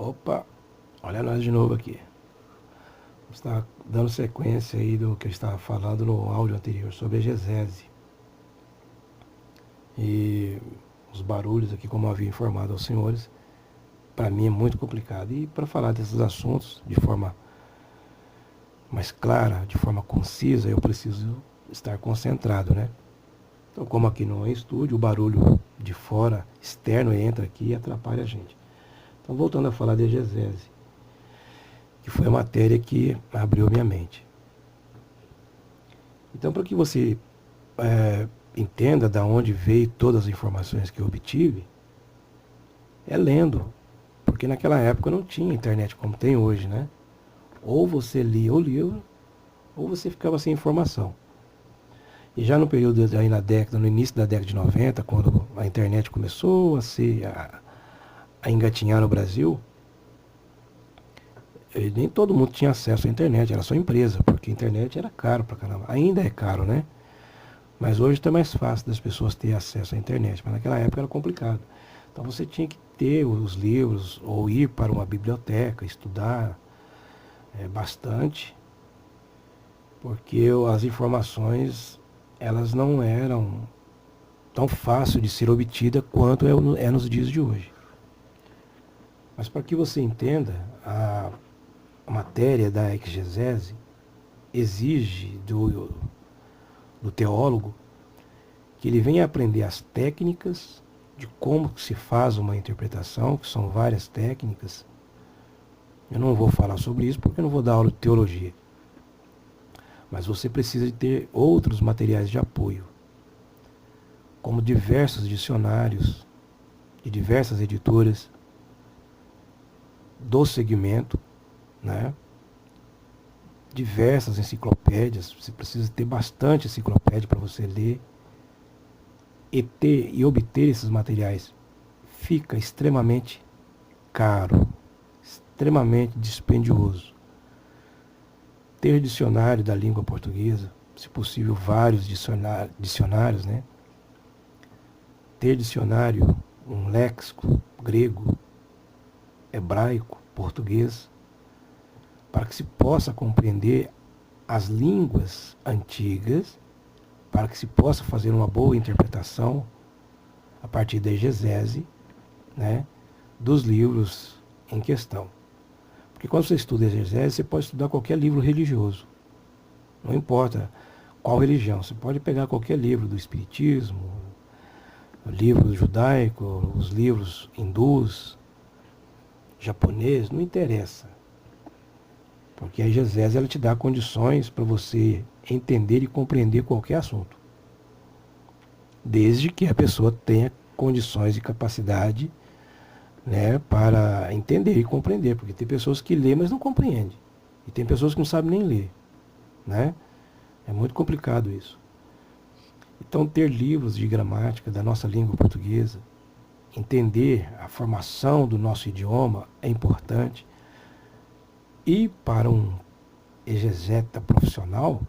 Opa, olha nós de novo aqui. Está dando sequência aí do que eu estava falando no áudio anterior sobre a exegese. E os barulhos aqui, como eu havia informado aos senhores, para mim é muito complicado. E para falar desses assuntos de forma mais clara, de forma concisa, eu preciso estar concentrado, né? Então, como aqui não é estúdio, o barulho de fora, externo, entra aqui e atrapalha a gente. Então, voltando a falar de exegese, que foi a matéria que abriu minha mente. Então, para que você entenda de onde veio todas as informações que eu obtive, é lendo. Porque naquela época não tinha internet como tem hoje, né? Ou você lia o livro, ou você ficava sem informação. E já no período aí no início da década de 90, quando a internet começou a engatinhar no Brasil, nem todo mundo tinha acesso à internet, era só empresa, porque a internet era caro pra caramba. Ainda é caro, né? Mas hoje está mais fácil das pessoas terem acesso à internet, mas naquela época era complicado. Então você tinha que ter os livros ou ir para uma biblioteca, estudar bastante, porque as informações elas não eram tão fáceis de ser obtidas quanto é nos dias de hoje. Mas para que você entenda, a matéria da exegese exige do teólogo que ele venha aprender as técnicas de como se faz uma interpretação, que são várias técnicas. Eu não vou falar sobre isso porque eu não vou dar aula de teologia. Mas você precisa de ter outros materiais de apoio, como diversos dicionários de diversas editoras do segmento, né? Diversas enciclopédias, você precisa ter bastante enciclopédia para você ler e obter esses materiais fica extremamente caro, extremamente dispendioso. Ter dicionário da língua portuguesa, se possível vários dicionários, né? Ter dicionário, um léxico grego, hebraico, português, para que se possa compreender as línguas antigas, para que se possa fazer uma boa interpretação a partir da exegese, né, dos livros em questão. Porque quando você estuda exegese, você pode estudar qualquer livro religioso. Não importa qual religião. Você pode pegar qualquer livro do Espiritismo, o livro judaico, os livros hindus, japonês, não interessa. Porque a exegese ela te dá condições para você entender e compreender qualquer assunto. Desde que a pessoa tenha condições e capacidade, né, para entender e compreender. Porque tem pessoas que lêem, mas não compreendem. E tem pessoas que não sabem nem ler. Né? É muito complicado isso. Então, ter livros de gramática da nossa língua portuguesa, entender a formação do nosso idioma é importante. E para um exegeta profissional,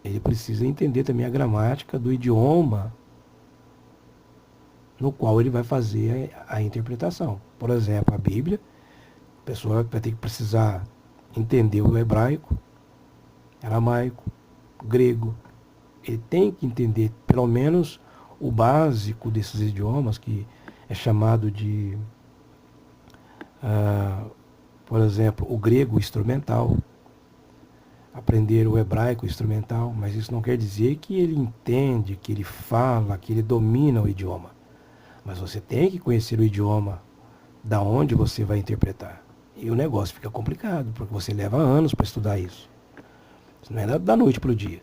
ele precisa entender também a gramática do idioma no qual ele vai fazer a interpretação. Por exemplo, a Bíblia, a pessoa vai ter que precisar entender o hebraico, aramaico, grego. Ele tem que entender pelo menos o básico desses idiomas, que é chamado de, por exemplo, o grego instrumental, aprender o hebraico instrumental, mas isso não quer dizer que ele entende, que ele fala, que ele domina o idioma. Mas você tem que conhecer o idioma da onde você vai interpretar. E o negócio fica complicado, porque você leva anos para estudar isso. Isso não é da noite para o dia.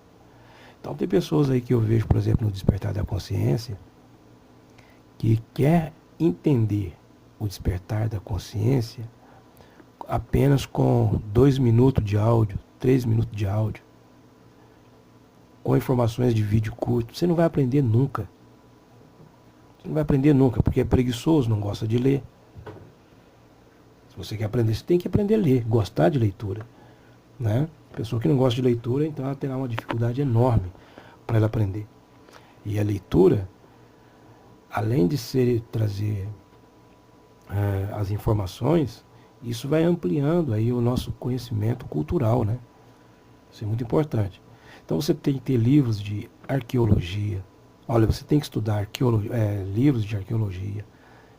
Então tem pessoas aí que eu vejo, por exemplo, no Despertar da Consciência, que quer entender o despertar da consciência apenas com 2 minutos de áudio, 3 minutos de áudio, com informações de vídeo curto. Você não vai aprender nunca. Você não vai aprender nunca, porque é preguiçoso, não gosta de ler. Se você quer aprender, você tem que aprender a ler, gostar de leitura. Né? Pessoa que não gosta de leitura, então ela terá uma dificuldade enorme para ela aprender. E a leitura, além de trazer as informações, Isso vai ampliando aí o nosso conhecimento cultural, né? Isso é muito importante. Então você tem que ter livros de arqueologia. Olha, você tem que estudar livros de arqueologia,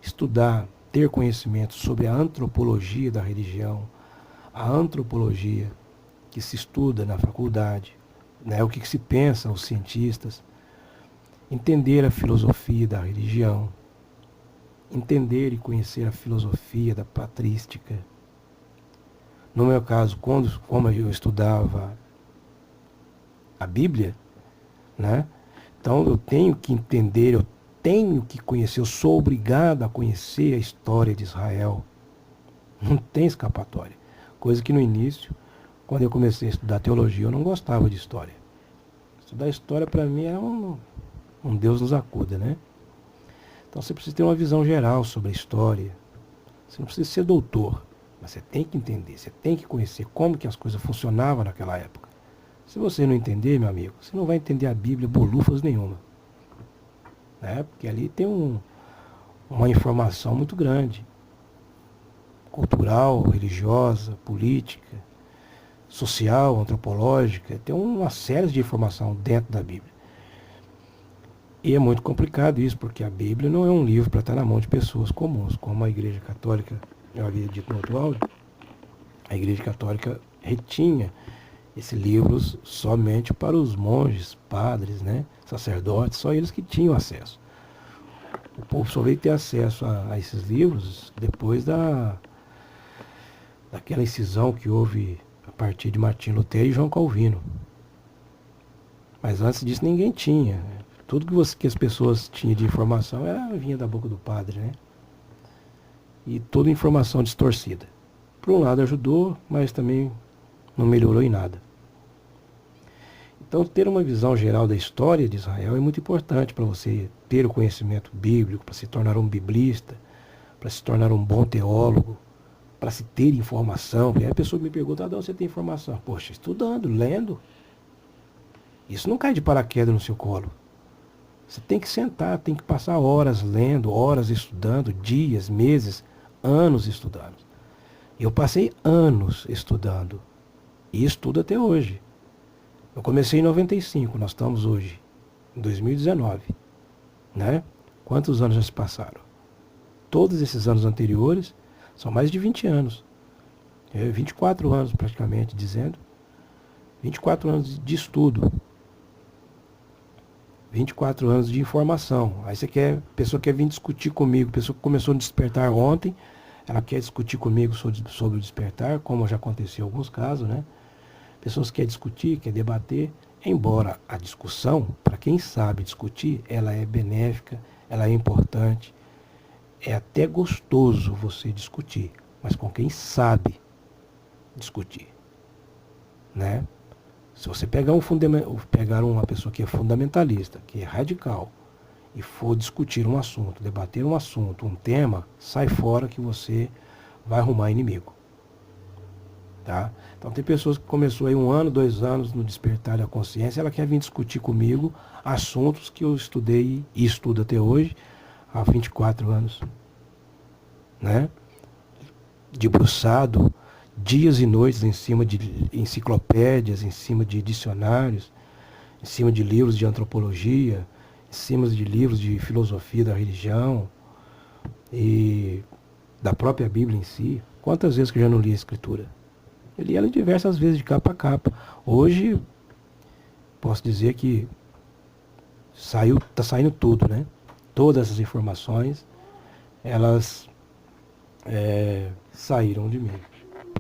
estudar, ter conhecimento sobre a antropologia da religião, a antropologia que se estuda na faculdade, né? O que se pensa os cientistas, entender a filosofia da religião, entender e conhecer a filosofia da patrística. No meu caso, como eu estudava a Bíblia, né? Então eu tenho que entender, eu tenho que conhecer, eu sou obrigado a conhecer a história de Israel. Não tem escapatória. Coisa que no início, quando eu comecei a estudar teologia, eu não gostava de história. Estudar história para mim é um Deus nos acuda, né? Então você precisa ter uma visão geral sobre a história. Você não precisa ser doutor, mas você tem que entender, você tem que conhecer como que as coisas funcionavam naquela época. Se você não entender, meu amigo, você não vai entender a Bíblia bolufas nenhuma. Né? Porque ali tem uma informação muito grande. Cultural, religiosa, política, social, antropológica. Tem uma série de informação dentro da Bíblia. E é muito complicado isso, porque a Bíblia não é um livro para estar na mão de pessoas comuns, como a Igreja Católica, eu havia dito no outro áudio, a Igreja Católica retinha esses livros somente para os monges, padres, né, sacerdotes, só eles que tinham acesso. O povo só veio ter acesso a esses livros depois daquela incisão que houve a partir de Martim Lutero e João Calvino. Mas antes disso ninguém tinha. Tudo que as pessoas tinham de informação vinha da boca do padre, né? E toda informação distorcida. Por um lado ajudou, mas também não melhorou em nada. Então ter uma visão geral da história de Israel é muito importante para você ter o conhecimento bíblico, para se tornar um biblista, para se tornar um bom teólogo, para se ter informação. Porque aí a pessoa me pergunta, de onde você tem informação? Poxa, estudando, lendo. Isso não cai de paraquedas no seu colo. Você tem que sentar, tem que passar horas lendo, horas estudando, dias, meses, anos estudando. Eu passei anos estudando e estudo até hoje. Eu comecei em 95, nós estamos hoje em 2019, né? Quantos anos já se passaram? Todos esses anos anteriores são mais de 20 anos. 24 anos praticamente, dizendo. 24 anos de estudo. 24 anos de informação. Aí a pessoa quer vir discutir comigo, a pessoa que começou no despertar ontem, ela quer discutir comigo sobre o despertar, como já aconteceu em alguns casos, né? Pessoas querem discutir, querem debater, embora a discussão, para quem sabe discutir, ela é benéfica, ela é importante, é até gostoso você discutir, mas com quem sabe discutir, né? Se você pegar uma pessoa que é fundamentalista, que é radical, e for discutir um assunto, debater um assunto, um tema, sai fora que você vai arrumar inimigo. Tá? Então tem pessoas que começou aí 1 ano, 2 anos no despertar da consciência, ela quer vir discutir comigo assuntos que eu estudei e estudo até hoje, há 24 anos. Né? Debruçado, dias e noites em cima de enciclopédias, em cima de dicionários, em cima de livros de antropologia, em cima de livros de filosofia da religião e da própria Bíblia em si. Quantas vezes que eu já não li a Escritura? Eu li ela diversas vezes, de capa a capa. Hoje, posso dizer que está saindo tudo, né? Todas essas informações, elas saíram de mim.